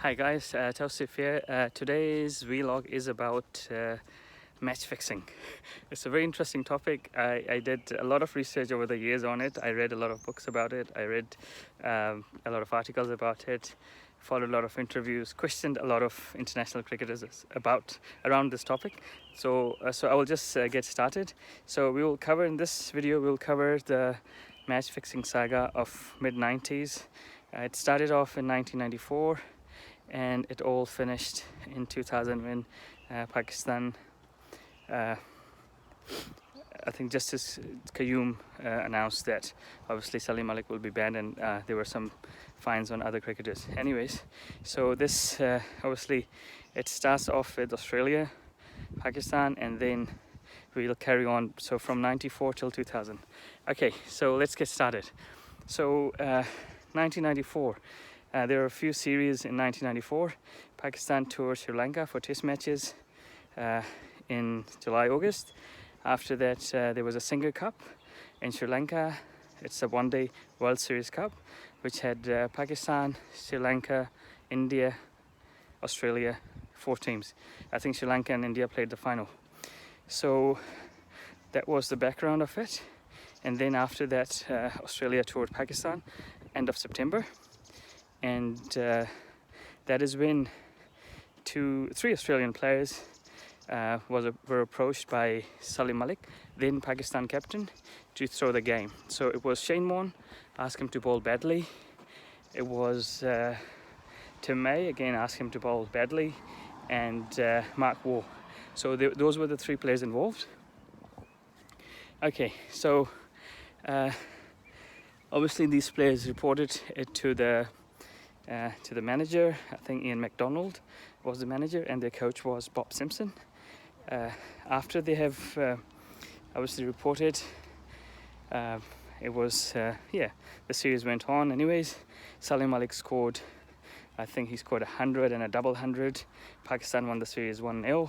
Hi guys, Tausif here. Today's vlog is about match fixing. It's a very interesting topic. I did a lot of research over the years on it. I read a lot of books about it. I read a lot of articles about it, followed a lot of interviews, questioned a lot of international cricketers around this topic. So I will just get started. So we will cover in this video, we'll cover the match fixing saga of mid-90s. It started off in 1994 and it all finished in 2000 when Pakistan, I think Justice Qayyum announced that obviously Saleem Malik will be banned, and there were some fines on other cricketers. Anyways, so this obviously it starts off with Australia, Pakistan, and then we'll carry on. So from 94 till 2000. Okay, so let's get started. So 1994. There were a few series in 1994. Pakistan toured Sri Lanka for test matches in July, August. After that, there was a Singer Cup in Sri Lanka. It's a one-day World Series Cup, which had Pakistan, Sri Lanka, India, Australia, 4 teams. I think Sri Lanka and India played the final. So that was the background of it. And then after that, Australia toured Pakistan end of September. And that is when 3 Australian players were approached by Saleem Malik, then Pakistan captain, to throw the game. So it was Shane Warne, asked him to bowl badly. It was Tim May, again asked him to bowl badly, and Mark Waugh. So those were the 3 players involved. Okay, so obviously these players reported it to the manager. I think Ian McDonald was the manager, and their coach was Bob Simpson. After they have obviously reported, it was the series went on. Anyways, Saleem Malik scored, I think he scored 100 and a double 100. Pakistan won the series 1-0.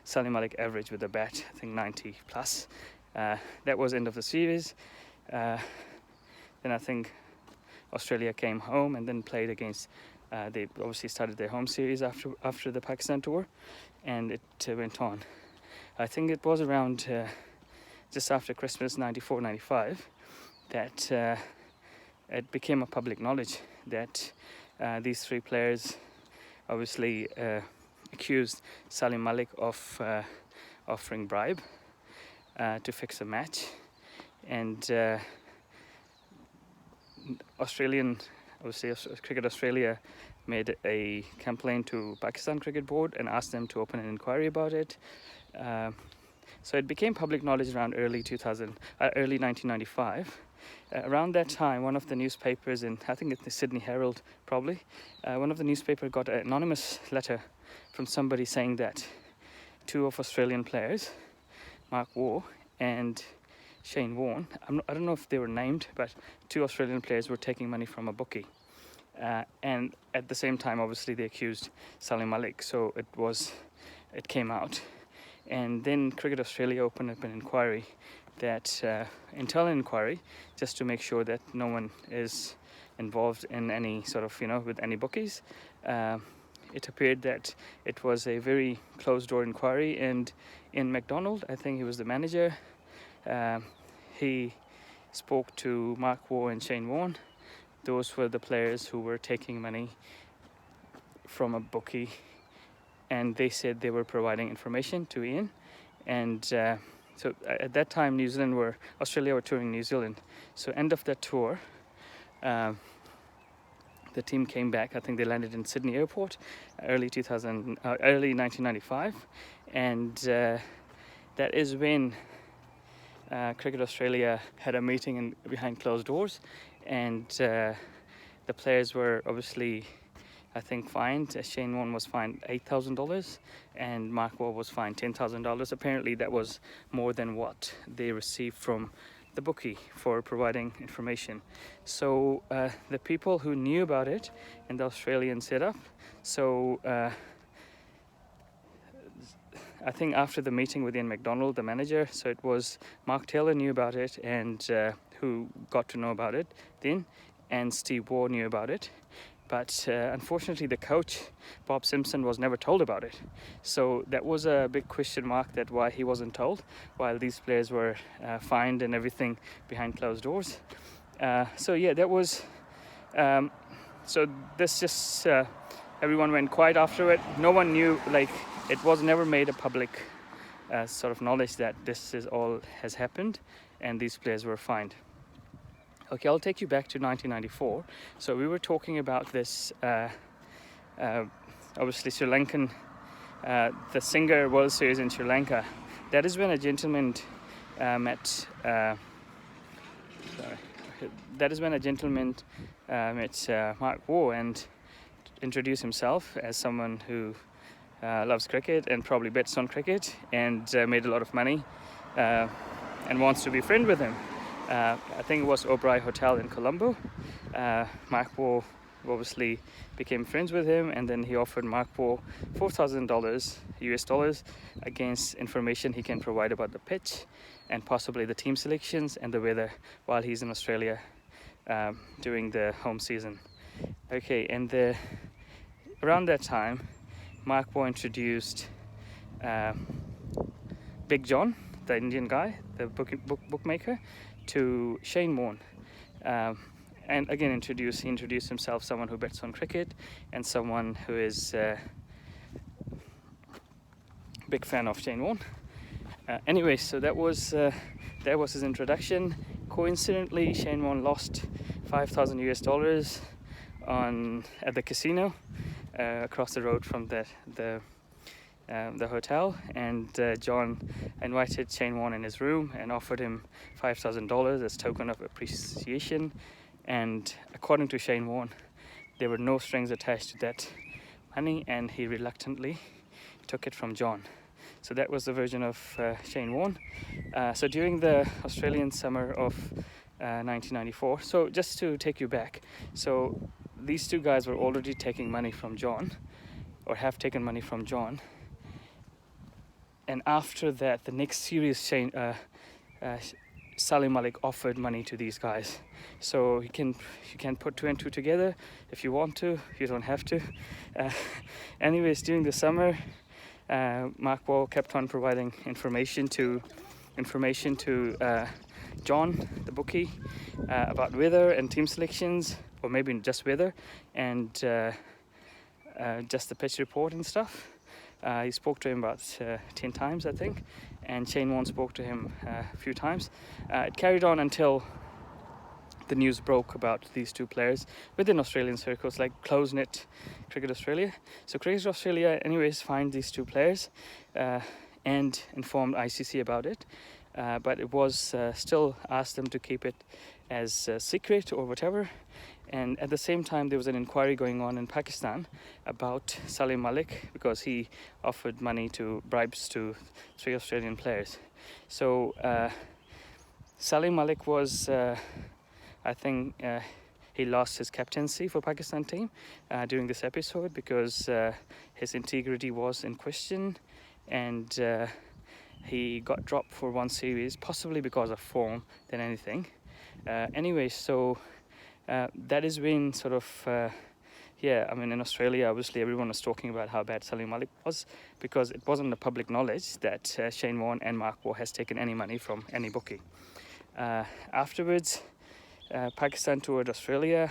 Saleem Malik averaged with the bat, I think 90 plus. That was end of the series. Then I think Australia came home and then played against, they obviously started their home series after the Pakistan tour, and it went on. I think it was around just after Christmas 94-95 that it became a public knowledge that these 3 players obviously accused Saleem Malik of offering bribe to fix a match. And Cricket Australia made a complaint to Pakistan Cricket Board and asked them to open an inquiry about it. So it became public knowledge around early 1995. Around that time, one of the newspapers I think it's the Sydney Herald probably, one of the newspapers got an anonymous letter from somebody saying that 2 of Australian players, Mark Waugh and Shane Warne, I don't know if they were named, but 2 Australian players were taking money from a bookie. And at the same time, obviously, they accused Saleem Malik. So it came out. And then Cricket Australia opened up an inquiry, internal inquiry, just to make sure that no one is involved in any sort of, with any bookies. It appeared that it was a very closed-door inquiry, and Ian McDonald, I think he was the manager, he spoke to Mark Waugh and Shane Warne. Those were the players who were taking money from a bookie, and they said they were providing information to Ian. And so at that time, Australia were touring New Zealand. So end of that tour, the team came back. I think they landed in Sydney Airport early 1995, and that is when Cricket Australia had a meeting behind closed doors, and the players were obviously, I think, fined. Shane Warne was fined $8,000 and Mark Waugh was fined $10,000. Apparently that was more than what they received from the bookie for providing information. So the people who knew about it in the Australian setup, so I think after the meeting with Ian McDonald, the manager, so it was Mark Taylor knew about it, and who got to know about it then, and Steve Waugh knew about it. but unfortunately the coach Bob Simpson was never told about it. So that was a big question mark, that why he wasn't told, while these players were fined and everything behind closed doors. So yeah, that was so this just everyone went quiet after it. No one knew, like, it was never made a public sort of knowledge that this is all has happened and these players were fined. Okay, I'll take you back to 1994. So we were talking about this obviously Sri Lankan, the Singer World Series in Sri Lanka. That is when a gentleman met Mark Waugh and introduced himself as someone who loves cricket and probably bets on cricket and made a lot of money and wants to be friend with him. I think it was Oberoi Hotel in Colombo. Mark Waugh obviously became friends with him, and then he offered Mark Waugh $4,000 US dollars against information he can provide about the pitch and possibly the team selections and the weather while he's in Australia during the home season. Okay, and around that time, Mark Waugh introduced Big John, the Indian guy, the bookmaker, to Shane Warne. And again, he introduced himself, someone who bets on cricket and someone who is a big fan of Shane Warne. Anyway, so that was his introduction. Coincidentally, Shane Warne lost $5,000 US dollars at the casino across the road from the hotel, and John invited Shane Warne in his room and offered him $5,000 as token of appreciation. And according to Shane Warne, there were no strings attached to that money, and he reluctantly took it from John. So that was the version of Shane Warne. So during the Australian summer of 1994, so just to take you back, so these two guys were already taking money from John, or have taken money from John. And after that, the next series, Saleem Malik offered money to these guys. So you can put two and two together if you want to. You don't have to. Anyways, during the summer, Mark Waugh kept on providing information to John, the bookie, about weather and team selections, or maybe just weather, and just the pitch report and stuff. He spoke to him about 10 times, I think, and Shane Warne spoke to him a few times. It carried on until the news broke about these two players within Australian circles, like close-knit Cricket Australia. So Cricket Australia anyways fined these two players and informed ICC about it, but it was still asked them to keep it as secret or whatever. And at the same time, there was an inquiry going on in Pakistan about Saleem Malik, because he offered bribes to 3 Australian players. So Saleem Malik was, I think, he lost his captaincy for Pakistan team during this episode, because his integrity was in question, and he got dropped for one series, possibly because of form than anything. Anyway, so that has been sort of, I mean, in Australia, obviously everyone was talking about how bad Saleem Malik was, because it wasn't the public knowledge that Shane Warne and Mark Waugh has taken any money from any bookie. Afterwards, Pakistan toured Australia,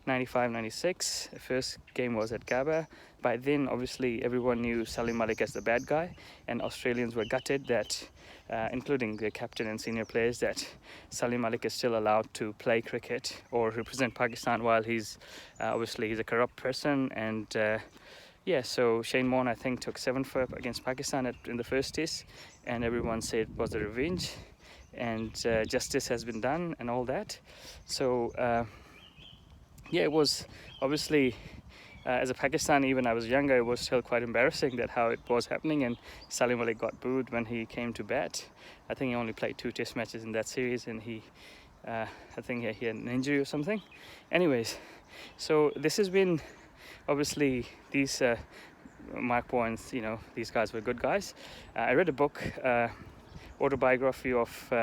95-96. The first game was at Gabba. By then, obviously, everyone knew Saleem Malik as the bad guy, and Australians were gutted that, including the captain and senior players, that Saleem Malik is still allowed to play cricket or represent Pakistan while he's a corrupt person. And so Shane Warne, I think, took 7 for against Pakistan in the first test, and everyone said it was a revenge, and justice has been done and all that. So it was obviously, as a Pakistani, when I was younger, it was still quite embarrassing that how it was happening, and Saleem Malik got booed when he came to bat. I think he only played 2 test matches in that series, and I think he had an injury or something. Anyways, so this has been, obviously, these Mark Waugh and, these guys were good guys. I read a book, autobiography of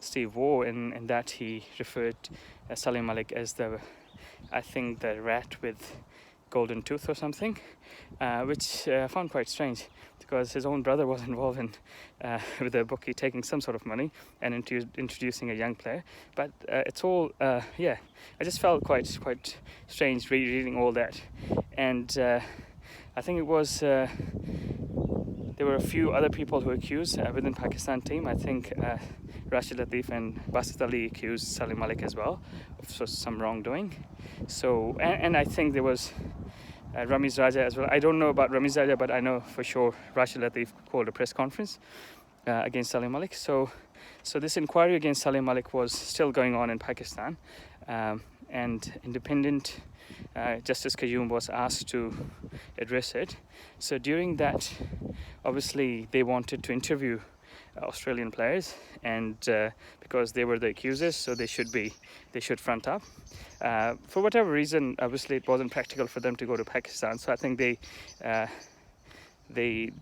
Steve Waugh, and in that he referred Saleem Malik as the I think the rat with golden tooth or something, which I found quite strange because his own brother was involved in with the bookie taking some sort of money and introducing a young player. But it's all I just felt quite strange reading all that. And I think it was there were a few other people who accused within Pakistan team. I think Rashid Latif and Basit Ali accused Saleem Malik as well of some wrongdoing. So and I think there was Ramiz Raja as well. I don't know about Ramiz Raja, but I know for sure Rashid Latif called a press conference against Saleem Malik. So this inquiry against Saleem Malik was still going on in Pakistan, and independent Justice Qayyum was asked to address it. So during that, obviously they wanted to interview Australian players, and because they were the accusers, so they should front up. For whatever reason, obviously it wasn't practical for them to go to Pakistan, so I think they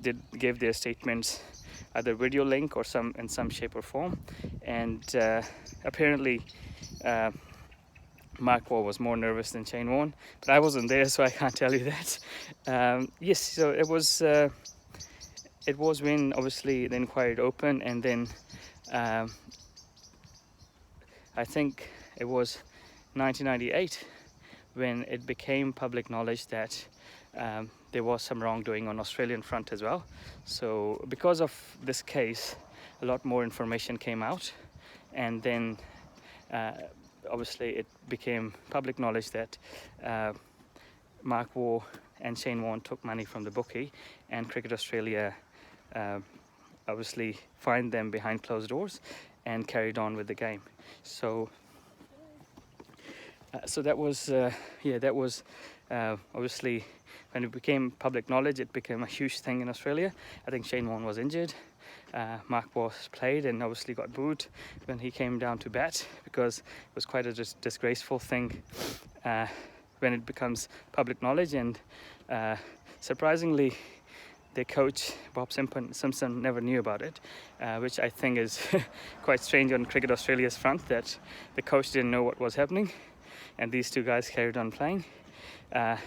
did give their statements either video link or in some shape or form. And apparently Mark Waugh was more nervous than Shane Warne, but I wasn't there, so I can't tell you that. Yes, so it was when obviously the inquiry opened, and then I think it was 1998 when it became public knowledge that there was some wrongdoing on Australian front as well. So because of this case, a lot more information came out, and then obviously it became public knowledge that Mark Waugh and Shane Warne took money from the bookie, and Cricket Australia obviously fined them behind closed doors and carried on with the game. So that was obviously when it became public knowledge, it became a huge thing in Australia. I think Shane Warne was injured. Mark Waugh played and obviously got booed when he came down to bat, because it was quite a disgraceful thing when it becomes public knowledge. And surprisingly, their coach Bob Simpson never knew about it, which I think is quite strange on Cricket Australia's front, that the coach didn't know what was happening and these two guys carried on playing. I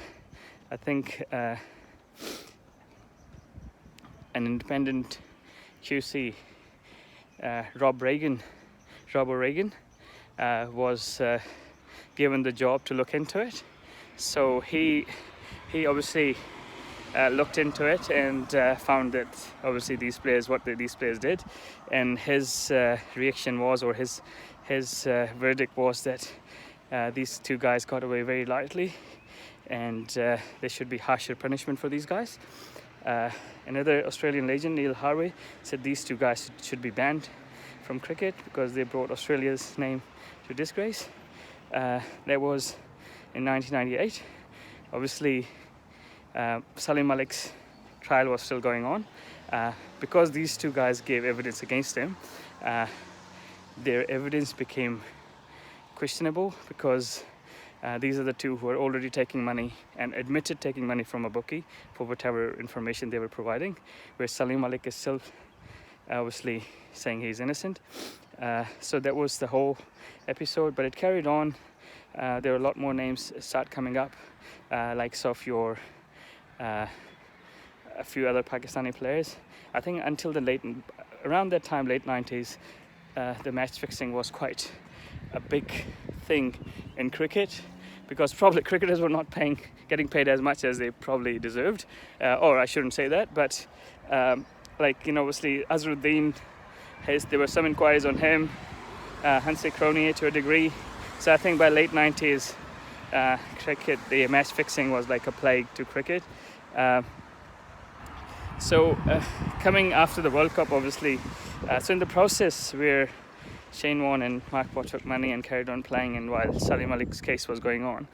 think an independent QC, Rob O'Regan, was given the job to look into it. So he obviously looked into it and found that obviously these players did, and his reaction was, or his verdict was, that these two guys got away very lightly, and there should be harsher punishment for these guys. Another Australian legend, Neil Harvey, said these two guys should be banned from cricket because they brought Australia's name to disgrace. That was in 1998. Obviously, Saleem Malik's trial was still going on. Because these two guys gave evidence against him, their evidence became questionable, because these are the two who are already taking money and admitted taking money from a bookie for whatever information they were providing, where Saleem Malik is still obviously saying he's innocent. So that was the whole episode, but it carried on. There were a lot more names start coming up, likes of your a few other Pakistani players. I think until around that time, late 90s, the match fixing was quite a big thing in cricket, because probably cricketers were not getting paid as much as they probably deserved, or I shouldn't say that, but obviously Azharuddin, there were some inquiries on him, Hansi Cronier to a degree. So I think by late 90s, cricket, the match fixing was like a plague to cricket. Coming after the World Cup, obviously, so in the process where Shane Warne and Mark Waugh took money and carried on playing, and while Saleem Malik's case was going on,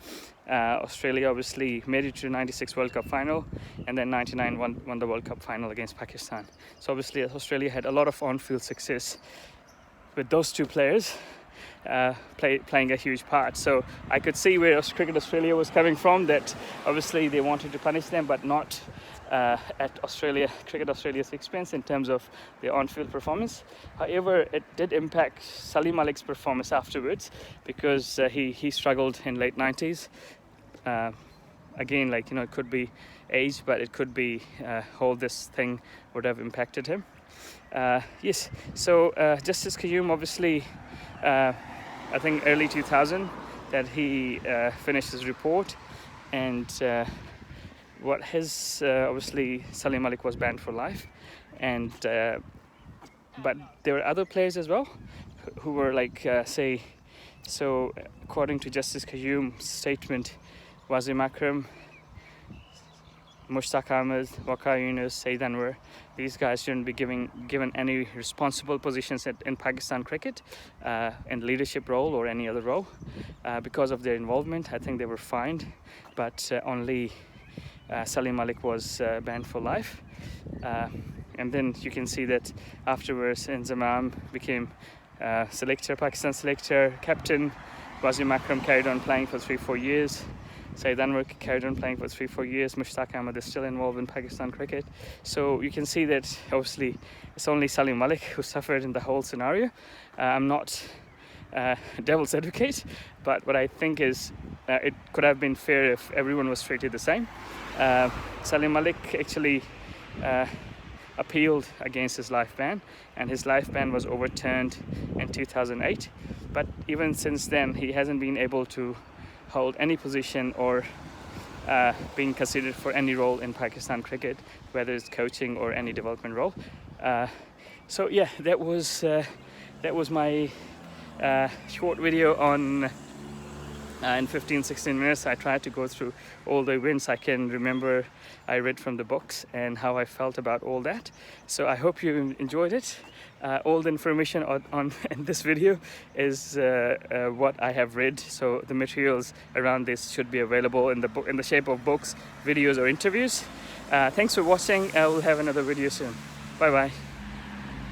Australia obviously made it to the 96 World Cup final, and then 99 won the World Cup final against Pakistan. So obviously Australia had a lot of on-field success with those two players playing a huge part. So I could see where Cricket Australia was coming from, that obviously they wanted to punish them, but not at Cricket Australia's expense in terms of their on-field performance. However, it did impact Saleem Malik's performance afterwards, because he struggled in late 90s. Again, like, you know, it could be age, but it could be how this thing would have impacted him. Yes, so Justice Qayyum, obviously, I think early 2000 that he finished his report, and obviously Saleem Malik was banned for life, and but there were other players as well who were like so according to Justice Qayyum's statement, Wasim Akram, Mushtaq Ahmed, Waqar Yunus, Saeed Anwar, these guys shouldn't be given any responsible positions in Pakistan cricket, in leadership role or any other role, because of their involvement. I think they were fined, but only Saleem Malik was banned for life. And then you can see that afterwards Inzamam became selector, Pakistan selector, captain. Wasim Akram carried on playing for 3-4 years. Saeed Anwar carried on playing for 3-4 years. Mushtaq Ahmed is still involved in Pakistan cricket. So you can see that obviously it's only Saleem Malik who suffered in the whole scenario. I'm not devil's advocate, but what I think is it could have been fair if everyone was treated the same. Saleem Malik actually appealed against his life ban, and his life ban was overturned in 2008. But even since then, he hasn't been able to hold any position or being considered for any role in Pakistan cricket, whether it's coaching or any development role. So yeah, that was my short video on in 15-16 minutes. I tried to go through all the events I can remember I read from the books and how I felt about all that. So I hope you enjoyed it. All the information on in this video is what I have read, so the materials around this should be available in the book, in the shape of books, videos or interviews. Thanks for watching. I will have another video soon. Bye bye.